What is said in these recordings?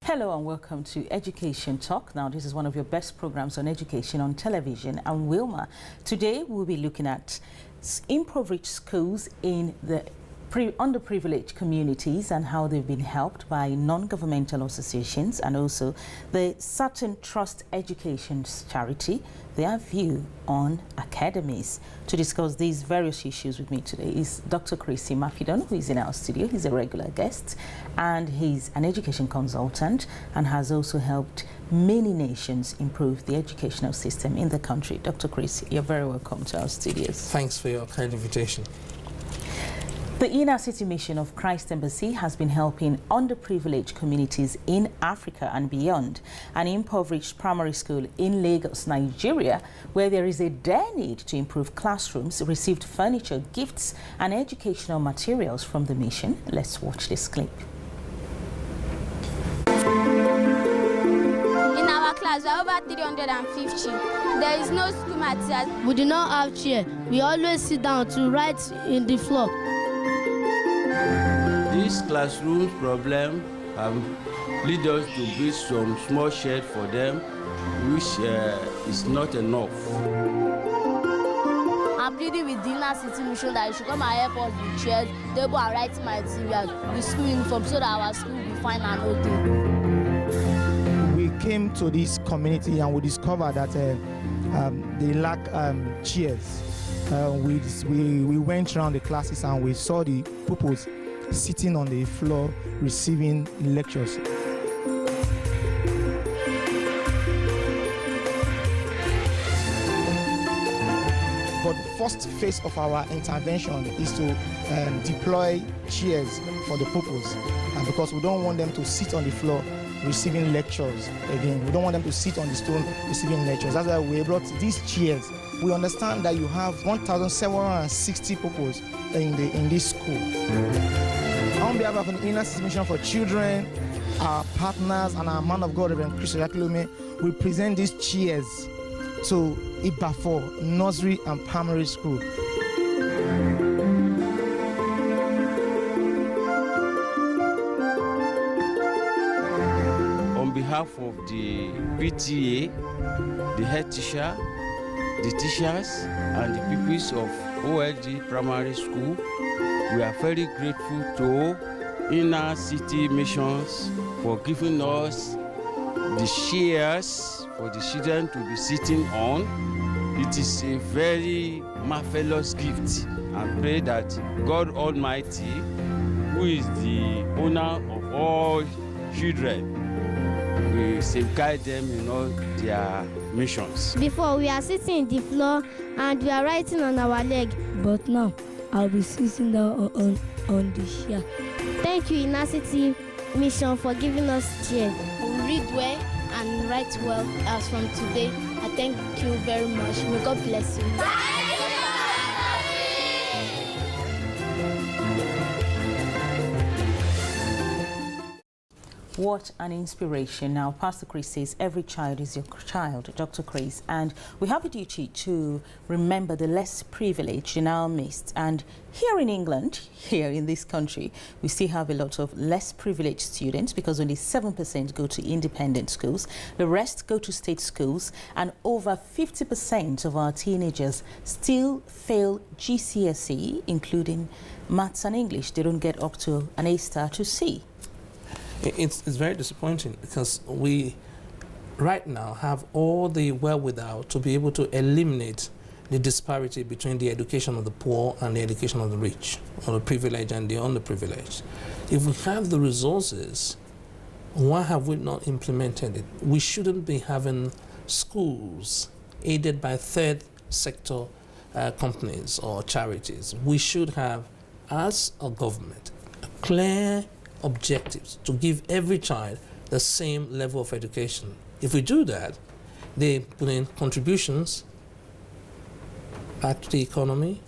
Hello and welcome to Education Talk. Now, this is one of your best programs on education on television. I'm Wilma. Today, we'll be looking at impoverished schools in the underprivileged communities and how they've been helped by non-governmental associations and also the Certain Trust Education charity, their view on academies. To discuss these various issues with me today is Dr. Chris Mafidon, who is in our studio. He's a regular guest and he's an education consultant and has also helped many nations improve the educational system in the country. Dr. Chris, you're very welcome to our studios. Thanks for your kind invitation. The Innercity mission of Christ Embassy has been helping underprivileged communities in Africa and beyond. An impoverished primary school in Lagos, Nigeria, where there is a dire need to improve classrooms, received furniture, gifts and educational materials from the mission. Let's watch this clip. In our class, we are over 350. There is no school materials. We do not have chair. We always sit down to write in the floor. This classroom problem lead us to build some small shed for them, which is not enough. I'm pleading with the Innercity mission that you should come and help us with chairs, table and writing materials, with school uniform so that our school will be fine and okay. We came to this community and we discovered that they lack chairs. We went around the classes and we saw the pupils sitting on the floor receiving lectures. But the first phase of our intervention is to deploy chairs for the pupils, because we don't want them to sit on the floor receiving lectures again. We don't want them to sit on the stone receiving lectures. That's why we brought these chairs. We understand that you have 1,760 pupils in this school. On behalf of the Innercity Mission for Children, our partners and our man of God, Reverend Chris Yakilume, we present these chairs to Ibafo Nursery and Primary School. On behalf of the PTA, the head teacher, the teachers and the pupils of OLD Primary School, we are very grateful to Innercity Missions for giving us the chairs for the children to be sitting on. It is a very marvelous gift, and pray that God Almighty, who is the owner of all children, will safeguard them in all their missions. Before, we are sitting in the floor and we are writing on our leg. But now, I'll be sitting down on the chair. Thank you, Innercity Mission, for giving us chair. We read well and write well as from today. I thank you very much. May God bless you. What an inspiration. Now, Pastor Chris says every child is your child, Dr. Chris, and we have a duty to remember the less privileged in our midst. And here in England, here in this country, we still have a lot of less privileged students because only 7% go to independent schools. The rest go to state schools, and over 50% of our teenagers still fail GCSE, including maths and English. They don't get up to an A star to C. It's very disappointing because we right now have all the wherewithal to be able to eliminate the disparity between the education of the poor and the education of the rich, or the privileged and the underprivileged. If we have the resources, why have we not implemented it? We shouldn't be having schools aided by third sector companies or charities. We should have, as a government, clear objectives to give every child the same level of education. If we do that, they put in contributions back to the economy,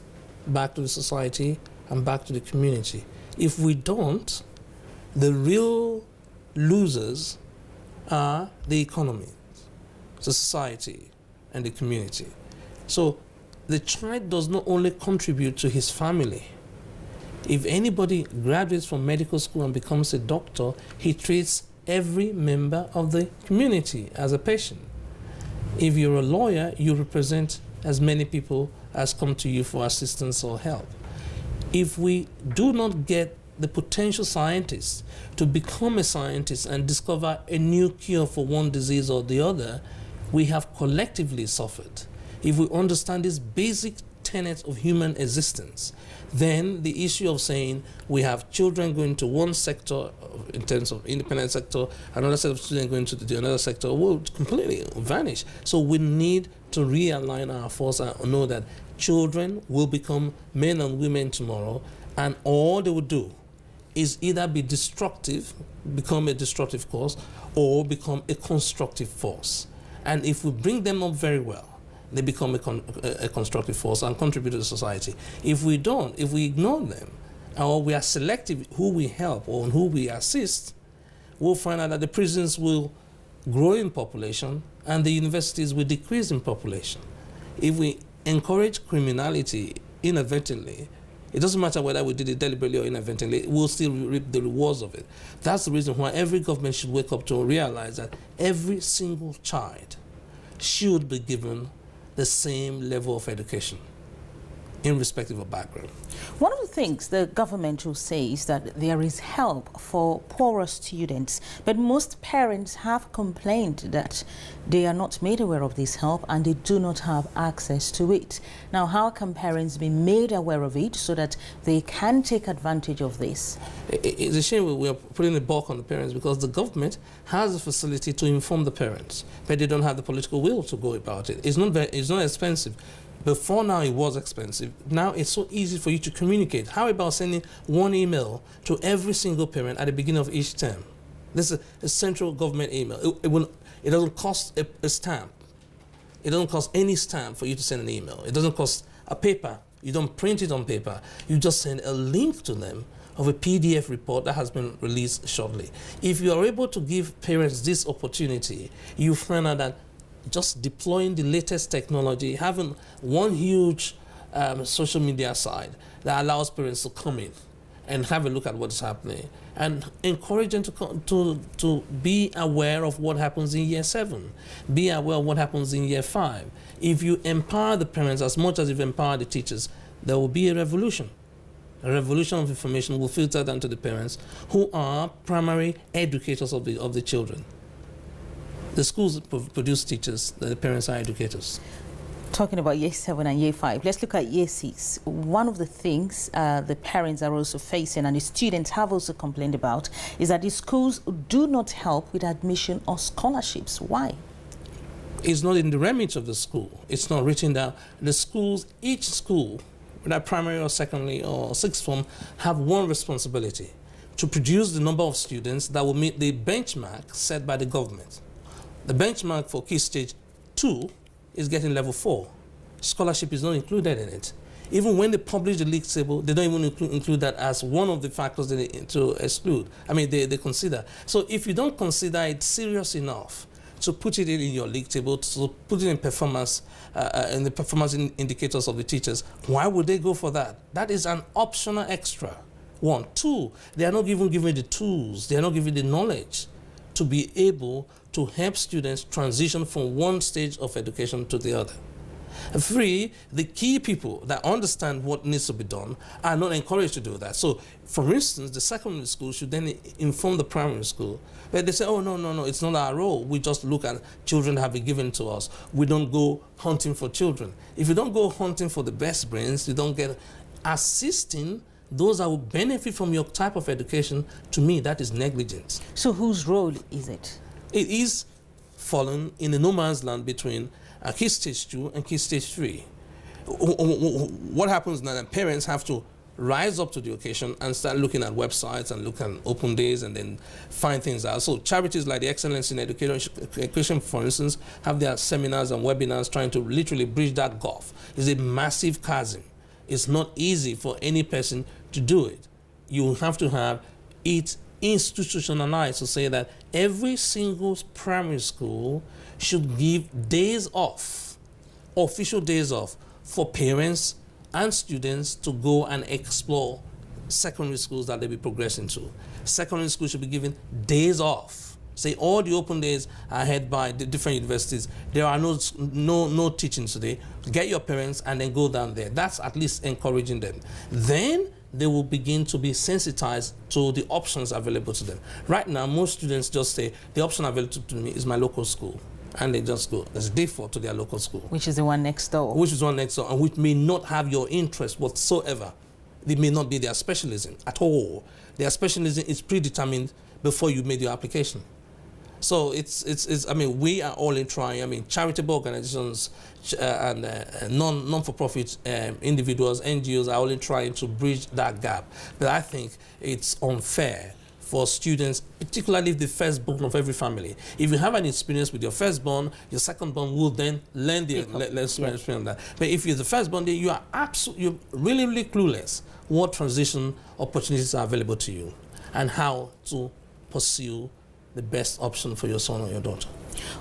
back to the society, and back to the community. If we don't, the real losers are the economy, the society, and the community. So the child does not only contribute to his family. If anybody graduates from medical school and becomes a doctor, he treats every member of the community as a patient. If you're a lawyer, you represent as many people as come to you for assistance or help. If we do not get the potential scientists to become a scientist and discover a new cure for one disease or the other, we have collectively suffered. If we understand these basic tenets of human existence, then the issue of saying we have children going to one sector in terms of independent sector, another set of students going to another sector will completely vanish. So we need to realign our force and know that children will become men and women tomorrow, and all they will do is either be destructive, become a destructive cause, or become a constructive force. And if we bring them up very well, they become a constructive force and contribute to the society. If we don't, if we ignore them, or we are selective who we help or who we assist, we'll find out that the prisons will grow in population and the universities will decrease in population. If we encourage criminality inadvertently, it doesn't matter whether we did it deliberately or inadvertently, we'll still reap the rewards of it. That's the reason why every government should wake up to realize that every single child should be given the same level of education, irrespective of background. One of the things the government will say is that there is help for poorer students, but most parents have complained that they are not made aware of this help and they do not have access to it. Now, how can parents be made aware of it so that they can take advantage of this? It's a shame we are putting the bulk on the parents, because the government has the facility to inform the parents, but they don't have the political will to go about it. It's not expensive. Before now, it was expensive. Now it's so easy for you to communicate. How about sending one email to every single parent at the beginning of each term? This is a central government email. It doesn't cost a stamp. It doesn't cost any stamp for you to send an email. It doesn't cost a paper. You don't print it on paper. You just send a link to them of a PDF report that has been released shortly. If you are able to give parents this opportunity, you find out that just deploying the latest technology, having one huge social media site that allows parents to come in and have a look at what's happening, and encourage them to be aware of what happens in year 7, be aware of what happens in year 5. If you empower the parents as much as you've empowered the teachers, there will be a revolution. A revolution of information will filter down to the parents, who are primary educators of the children. The schools produce teachers, the parents are educators. Talking about year 7 and year 5, let's look at year 6. One of the things the parents are also facing, and the students have also complained about, is that the schools do not help with admission or scholarships. Why? It's not in the remit of the school. It's not written down. The schools, each school, whether primary or secondary or sixth form, have one responsibility: to produce the number of students that will meet the benchmark set by the government. The benchmark for Key Stage 2 is getting level 4. Scholarship is not included in it. Even when they publish the league table, they don't even include that as one of the factors they need to exclude. I mean, they consider. So if you don't consider it serious enough to put it in your league table, to put it in performance, in the performance indicators of the teachers, why would they go for that? That is an optional extra. 1. 2, they are not even given the tools, they are not given the knowledge to be able to help students transition from one stage of education to the other. 3, the key people that understand what needs to be done are not encouraged to do that. So, for instance, the secondary school should then inform the primary school, but they say, oh, no, it's not our role. We just look at children that have been given to us. We don't go hunting for children. If you don't go hunting for the best brains, you don't get assisting those that will benefit from your type of education. To me, that is negligence. So whose role is it? It is fallen in a no man's land between Key Stage 2 and Key Stage 3. What happens now? That parents have to rise up to the occasion and start looking at websites and look at open days and then find things out. So charities like the Excellence in Education, for instance, have their seminars and webinars trying to literally bridge that gulf. It's a massive chasm. It's not easy for any person to do it. You have to have it institutionalized to say that every single primary school should give days off, official days off, for parents and students to go and explore secondary schools that they be progressing to. Secondary schools should be given days off Say all the open days are held by the different universities. There are no teaching today. Get your parents and then go down there. That's at least encouraging them. Then they will begin to be sensitized to the options available to them. Right now, most students just say, the option available to me is my local school. And they just go as a default to their local school. Which is the one next door. Which is one next door, and which may not have your interest whatsoever. It may not be their specialism at all. Their specialism is predetermined before you made your application. So I mean, we are all in trying. I mean, charitable organizations and non-for-profit individuals, NGOs are all in trying to bridge that gap. But I think it's unfair for students, particularly the firstborn of every family. If you have an experience with your firstborn, your secondborn will then learn the experience on that. But if you're the firstborn, then you are you're really, really clueless what transition opportunities are available to you and how to pursue the best option for your son or your daughter.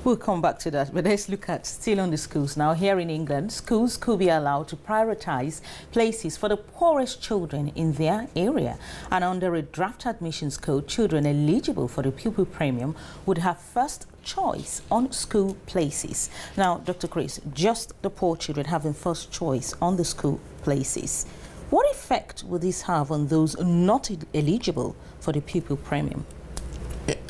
We'll come back to that, but let's look at still on the schools now. Here in England, schools could be allowed to prioritize places for the poorest children in their area. And under a draft admissions code, children eligible for the pupil premium would have first choice on school places. Now, Dr. Chris, just the poor children having first choice on the school places. What effect will this have on those not eligible for the pupil premium?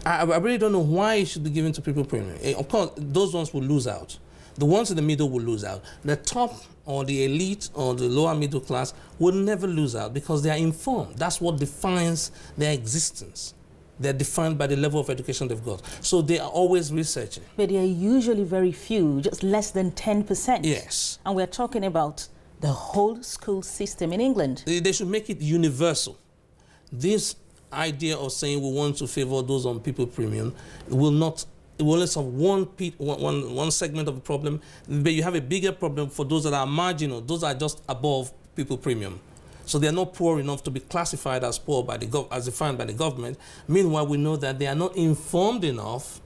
I really don't know why it should be given to people premium. Of course, those ones will lose out. The ones in the middle will lose out. The top or the elite or the lower middle class will never lose out because they are informed. That's what defines their existence. They're defined by the level of education they've got. So they are always researching. But they are usually very few, just less than 10%. Yes. And we're talking about the whole school system in England. They should make it universal. This idea of saying we want to favor those on people premium will only solve one segment of the problem, but you have a bigger problem for those that are marginal. Those are just above people premium. So they are not poor enough to be classified as poor by as defined by the government. Meanwhile, we know that they are not informed enough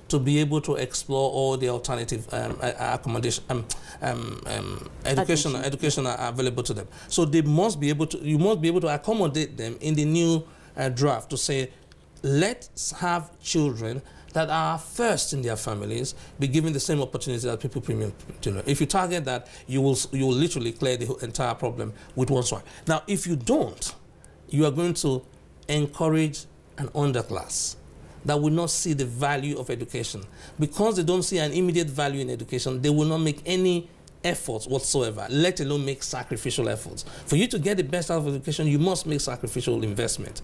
to be able to explore all the alternative accommodation, education are available to them. So they must be able to. You must be able to accommodate them in the new draft to say, let's have children that are first in their families be given the same opportunity that people premium children. If you target that, you will literally clear the entire problem with one swipe. Now, if you don't, you are going to encourage an underclass that will not see the value of education. Because they don't see an immediate value in education, they will not make any efforts whatsoever, let alone make sacrificial efforts. For you to get the best out of education, you must make sacrificial investment.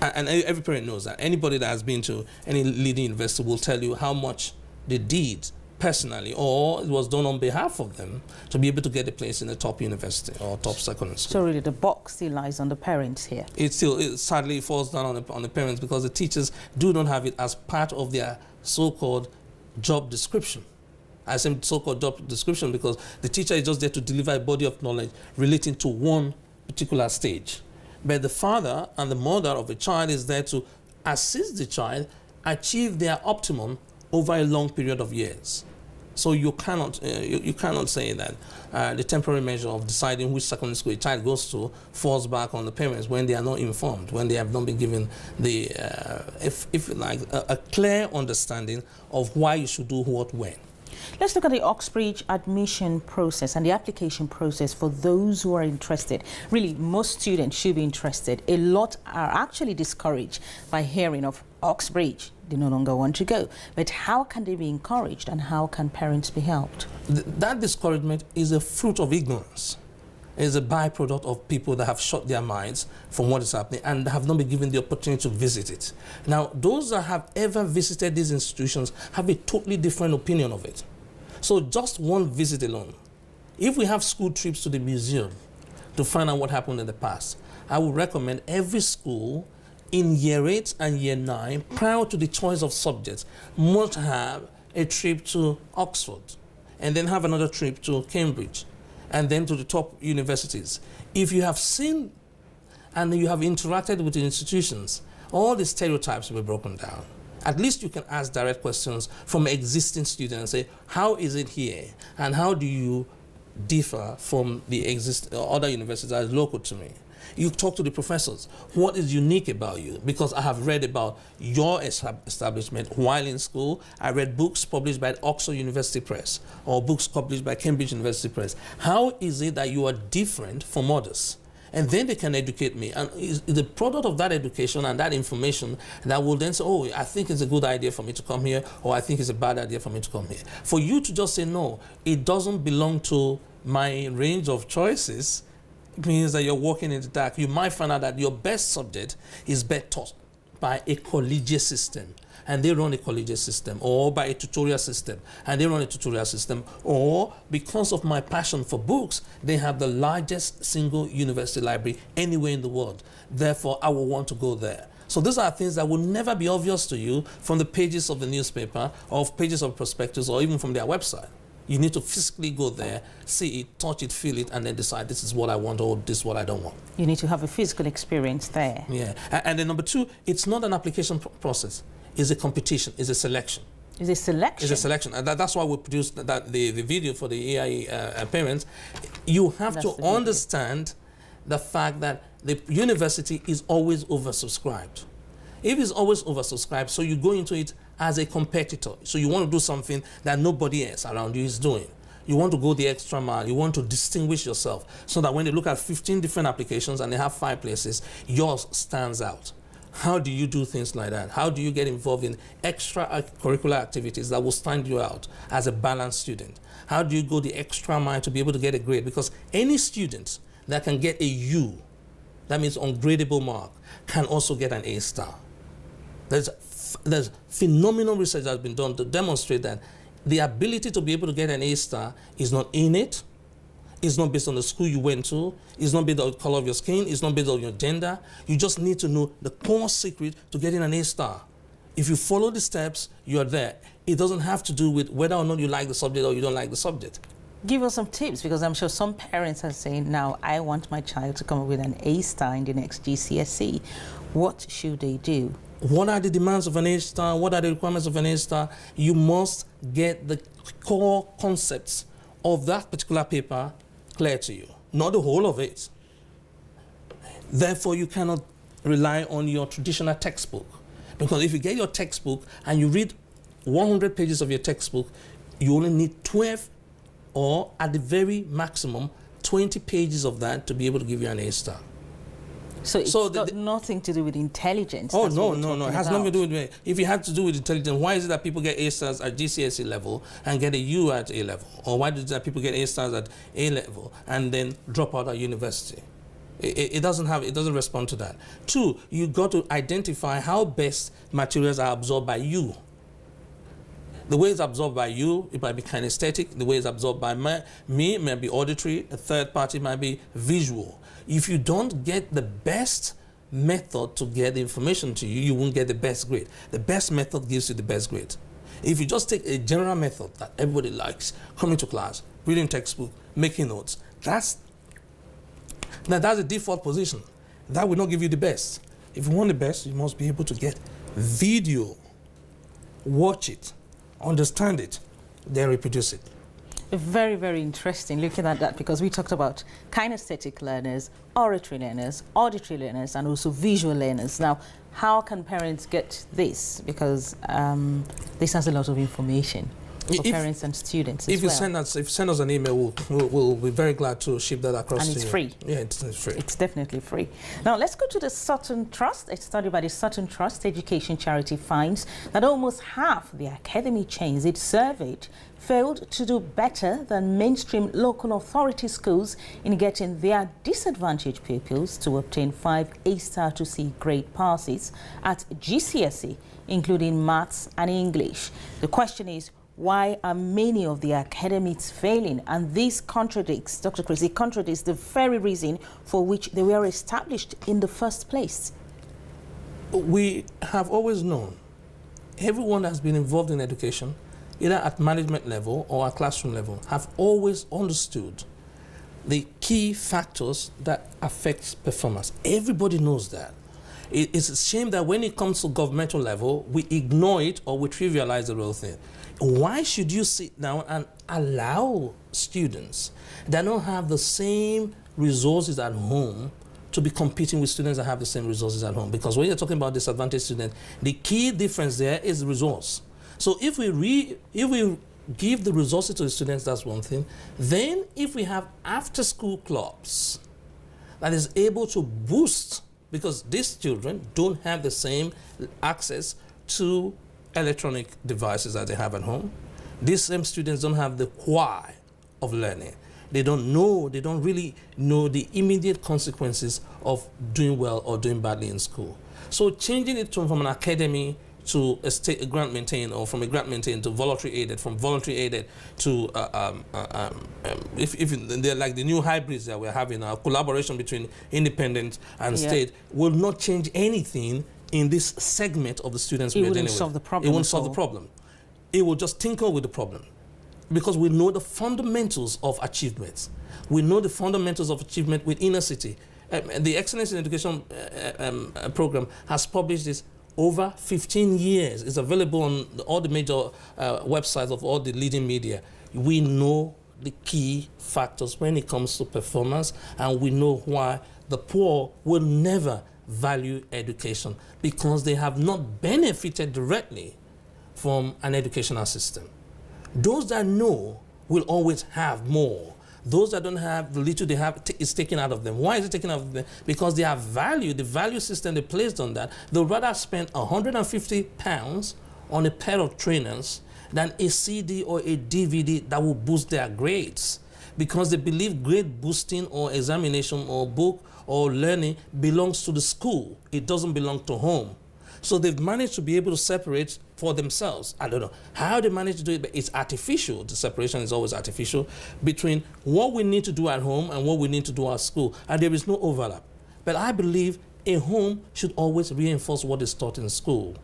And every parent knows that. Anybody that has been to any leading university will tell you how much they did personally, or it was done on behalf of them, to be able to get a place in a top university or top secondary school. So really the buck still lies on the parents here. It sadly falls down on the parents because the teachers do not have it as part of their so-called job description. I say so-called job description because the teacher is just there to deliver a body of knowledge relating to one particular stage. But the father and the mother of the child is there to assist the child achieve their optimum over a long period of years. So you cannot say that the temporary measure of deciding which secondary school a child goes to falls back on the parents when they are not informed, when they have not been given the, a clear understanding of why you should do what when. Let's look at the Oxbridge admission process and the application process for those who are interested. Really, most students should be interested. A lot are actually discouraged by hearing of Oxbridge. They no longer want to go. But how can they be encouraged and how can parents be helped? That discouragement is a fruit of ignorance. It is a byproduct of people that have shut their minds from what is happening and have not been given the opportunity to visit it. Now, those that have ever visited these institutions have a totally different opinion of it. So just one visit alone. If we have school trips to the museum to find out what happened in the past, I would recommend every school in year 8 and year 9, prior to the choice of subjects, must have a trip to Oxford and then have another trip to Cambridge and then to the top universities. If you have seen and you have interacted with the institutions, all the stereotypes will be broken down. At least you can ask direct questions from existing students and say, how is it here? And how do you differ from the other universities that are local to me? You talk to the professors. What is unique about you? Because I have read about your establishment while in school. I read books published by Oxford University Press or books published by Cambridge University Press. How is it that you are different from others? And then they can educate me. And it's the product of that education and that information that will then say, oh, I think it's a good idea for me to come here, or I think it's a bad idea for me to come here. For you to just say, no, it doesn't belong to my range of choices, it means that you're walking in the dark. You might find out that your best subject is best taught by a collegiate system, and they run a collegiate system, or by a tutorial system, and they run a tutorial system, or because of my passion for books, they have the largest single university library anywhere in the world. Therefore, I will want to go there. So these are things that will never be obvious to you from the pages of the newspaper, or pages of prospectus, or even from their website. You need to physically go there, see it, touch it, feel it, and then decide this is what I want or this is what I don't want. You need to have a physical experience there. Yeah. And then number two, it's not an application process. It's a competition. It's a selection. It's a selection? It's a selection. And that's why we produced the video for the AI parents. You have to understand the fact that the university is always oversubscribed. If it's always oversubscribed, so you go into it as a competitor. So you want to do something that nobody else around you is doing. You want to go the extra mile. You want to distinguish yourself so that when they look at 15 different applications and they have 5 places, yours stands out. How do you do things like that? How do you get involved in extra curricular activities that will stand you out as a balanced student? How do you go the extra mile to be able to get a grade? Because any student that can get a U, that means ungradable mark, can also get an A star. There's phenomenal research that has been done to demonstrate that the ability to be able to get an A star is not innate, it's not based on the school you went to, it's not based on the color of your skin, it's not based on your gender. You just need to know the core secret to getting an A star. If you follow the steps, you're there. It doesn't have to do with whether or not you like the subject or you don't like the subject. Give us some tips, because I'm sure some parents are saying, now I want my child to come up with an A star in the next GCSE. What should they do? What are the demands of an A star? What are the requirements of an A star? You must get the core concepts of that particular paper clear to you, not the whole of it. Therefore, you cannot rely on your traditional textbook. Because if you get your textbook and you read 100 pages of your textbook, you only need 12 or at the very maximum 20 pages of that to be able to give you an A star. So it's got nothing to do with intelligence. Oh, no. It has nothing to do with it. If it had to do with intelligence, why is it that people get A stars at GCSE level and get a U at A level? Or why is it that people get A stars at A level and then drop out at university? It doesn't respond to that. 2, you got to identify how best materials are absorbed by you. The way it's absorbed by you, it might be kinesthetic. The way it's absorbed by me, it might be auditory. A third party might be visual. If you don't get the best method to get the information to you, you won't get the best grade. The best method gives you the best grade. If you just take a general method that everybody likes, coming to class, reading textbook, making notes, that's a default position. That will not give you the best. If you want the best, you must be able to get video, watch it, understand it, then reproduce it. Very, very interesting looking at that, because we talked about kinesthetic learners, auditory learners, and also visual learners. Now, how can parents get this? Because this has a lot of information for parents and students as well. If you send us an email, we'll be very glad to ship that across to you. And it's free. Yeah, it's free. It's definitely free. Now, let's go to the Sutton Trust. A study by the Sutton Trust Education Charity finds that almost half the academy chains it surveyed failed to do better than mainstream local authority schools in getting their disadvantaged pupils to obtain 5 A-star to C grade passes at GCSE, including maths and English. The question is, why are many of the academies failing? And this contradicts, Dr. Chris, it contradicts the very reason for which they were established in the first place. We have always known, everyone that's been involved in education, either at management level or at classroom level, have always understood the key factors that affect performance. Everybody knows that. It's a shame that when it comes to governmental level, we ignore it or we trivialize the real thing. Why should you sit down and allow students that don't have the same resources at home to be competing with students that have the same resources at home. Because when you're talking about disadvantaged students, the key difference there is resource. So if we give the resources to the students, that's one thing. Then if we have after-school clubs that is able to boost, because these children don't have the same access to electronic devices that they have at home. These same students don't have the why of learning. They don't really know the immediate consequences of doing well or doing badly in school. So changing it from an academy to a grant maintained, or from a grant maintained to voluntary aided, from voluntary aided to if they're like the new hybrids that we're having, a collaboration between independent and state, will not change anything in this segment of the students we're dealing with. It won't solve the problem. It won't solve the problem. It will just tinker with the problem, because we know the fundamentals of achievements. We know the fundamentals of achievement with Innercity. The Excellence in Education program has published this over 15 years. It's available on all the major websites of all the leading media. We know the key factors when it comes to performance, and we know why the poor will never value education, because they have not benefited directly from an educational system. Those that know will always have more. Those that don't have, the little they have is taken out of them. Why is it taken out of them? Because they have value, the value system they placed on that. They'll rather spend £150 on a pair of trainers than a CD or a DVD that will boost their grades, because they believe grade boosting or examination or book or learning belongs to the school. It doesn't belong to home. So they've managed to be able to separate for themselves. I don't know how they manage to do it, but it's artificial. The separation is always artificial between what we need to do at home and what we need to do at school, and there is no overlap. But I believe a home should always reinforce what is taught in school.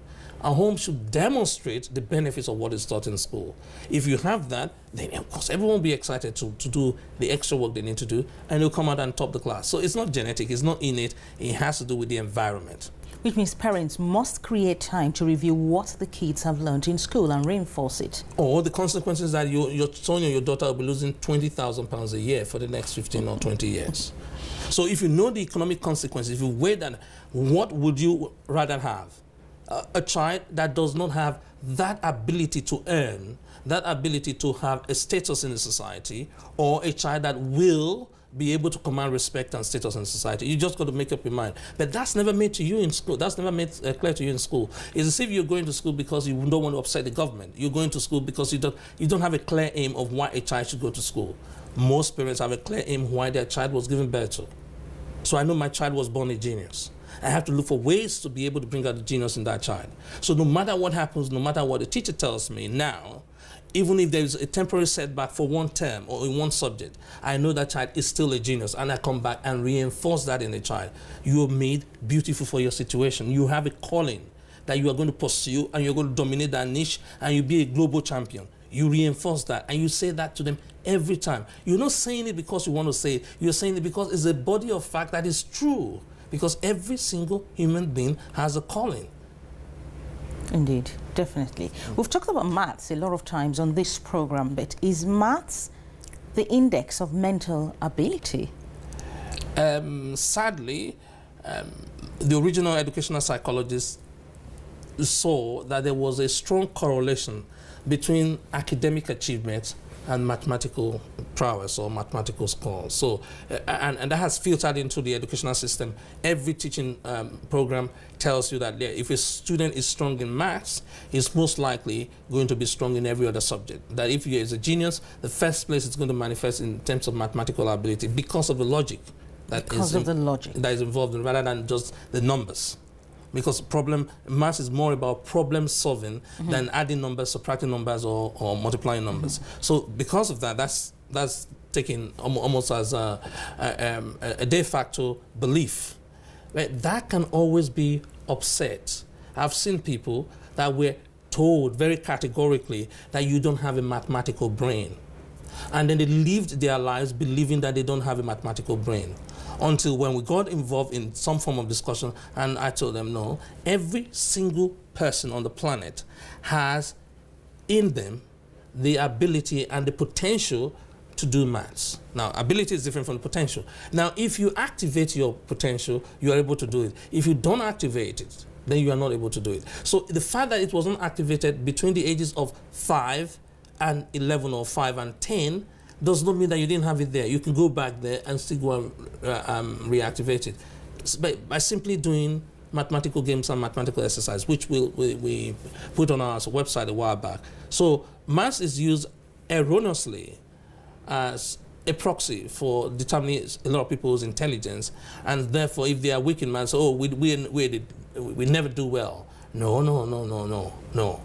A home should demonstrate the benefits of what is taught in school. If you have that, then of course everyone will be excited to do the extra work they need to do, and they'll come out and top the class. So it's not genetic, it's not innate, it has to do with the environment. Which means parents must create time to review what the kids have learned in school and reinforce it. Or the consequences that your son or your daughter will be losing £20,000 a year for the next 15 or 20 years. So if you know the economic consequences, if you weigh that, what would you rather have? A child that does not have that ability to earn, that ability to have a status in the society, or a child that will be able to command respect and status in society? You just got to make up your mind. But that's never made to you in school. That's never made clear to you in school. It's as if you're going to school because you don't want to upset the government. You're going to school because you don't have a clear aim of why a child should go to school. Most parents have a clear aim why their child was given birth to. So I know my child was born a genius. I have to look for ways to be able to bring out the genius in that child. So no matter what happens, no matter what the teacher tells me now, even if there is a temporary setback for one term or in one subject, I know that child is still a genius, and I come back and reinforce that in the child. You are made beautiful for your situation. You have a calling that you are going to pursue, and you're going to dominate that niche, and you'll be a global champion. You reinforce that, and you say that to them every time. You're not saying it because you want to say it. You're saying it because it's a body of fact that is true, because every single human being has a calling. Indeed, definitely. We've talked about maths a lot of times on this program, but is maths the index of mental ability? Sadly, the original educational psychologists saw that there was a strong correlation between academic achievement and mathematical prowess or mathematical scores. So, and that has filtered into the educational system. Every teaching program tells you that if a student is strong in maths, he's most likely going to be strong in every other subject. That if he is a genius, the first place it's going to manifest in terms of mathematical ability because of the logic that is involved in, rather than just the numbers. Because maths is more about problem solving than adding numbers, subtracting numbers, or multiplying numbers. So because of that, that's taken almost as a de facto belief. Right? That can always be upset. I've seen people that were told very categorically that you don't have a mathematical brain. And then they lived their lives believing that they don't have a mathematical brain. Until when we got involved in some form of discussion, and I told them, no, every single person on the planet has in them the ability and the potential to do maths. Now, ability is different from potential. Now, if you activate your potential, you are able to do it. If you don't activate it, then you are not able to do it. So the fact that it wasn't activated between the ages of 5 and 11 or 5 and 10 does not mean that you didn't have it there. You can go back there and still go and reactivate it. By simply doing mathematical games and mathematical exercise, which we put on our website a while back. So maths is used erroneously as a proxy for determining a lot of people's intelligence, and therefore if they are weak in maths, oh, we never do well. No.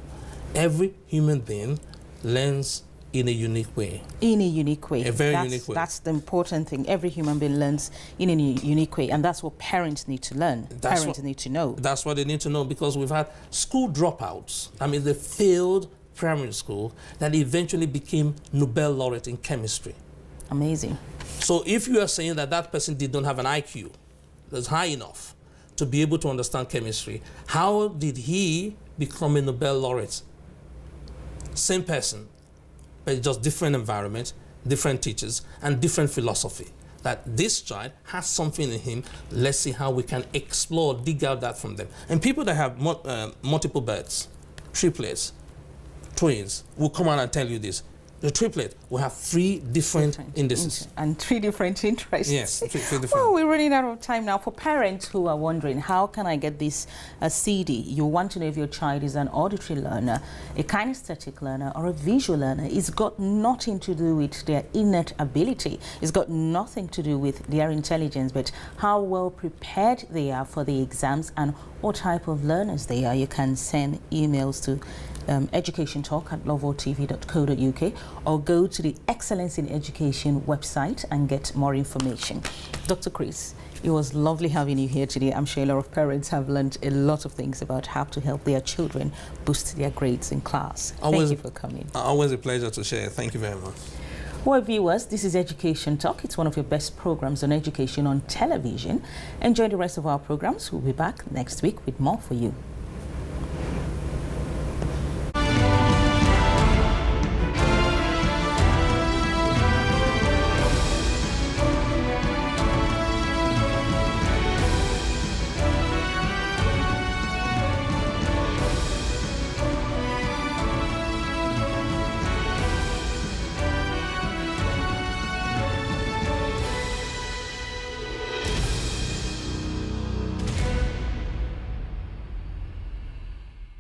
Every human being learns in a unique way. In a unique way. A very unique way. That's the important thing. Every human being learns in a unique way, and that's what parents need to learn. Parents need to know. That's what they need to know, because we've had school dropouts. I mean, they failed primary school that eventually became Nobel laureate in chemistry. Amazing. So if you are saying that that person did not have an IQ that's high enough to be able to understand chemistry, how did he become a Nobel laureate? Same person, but just different environment, different teachers, and different philosophy. That this child has something in him. Let's see how we can explore, dig out that from them. And people that have multiple births, triplets, twins, will come out and tell you this. The triplet will have 3 different indices. And 3 different interests. Yes, 3 different. Well, we're running out of time now. For parents who are wondering, how can I get this CD? You want to know if your child is an auditory learner, a kinesthetic learner, or a visual learner. It's got nothing to do with their innate ability. It's got nothing to do with their intelligence, but how well prepared they are for the exams and what type of learners they are. You can send emails to educationtalk@loveworldtv.co.uk or go to the Excellence in Education website and get more information. Dr. Chris, it was lovely having you here today. I'm sure a lot of parents have learned a lot of things about how to help their children boost their grades in class. Thank you for coming. Always a pleasure to share. Thank you very much. Well, viewers, this is Education Talk. It's one of your best programs on education on television. Enjoy the rest of our programs. We'll be back next week with more for you.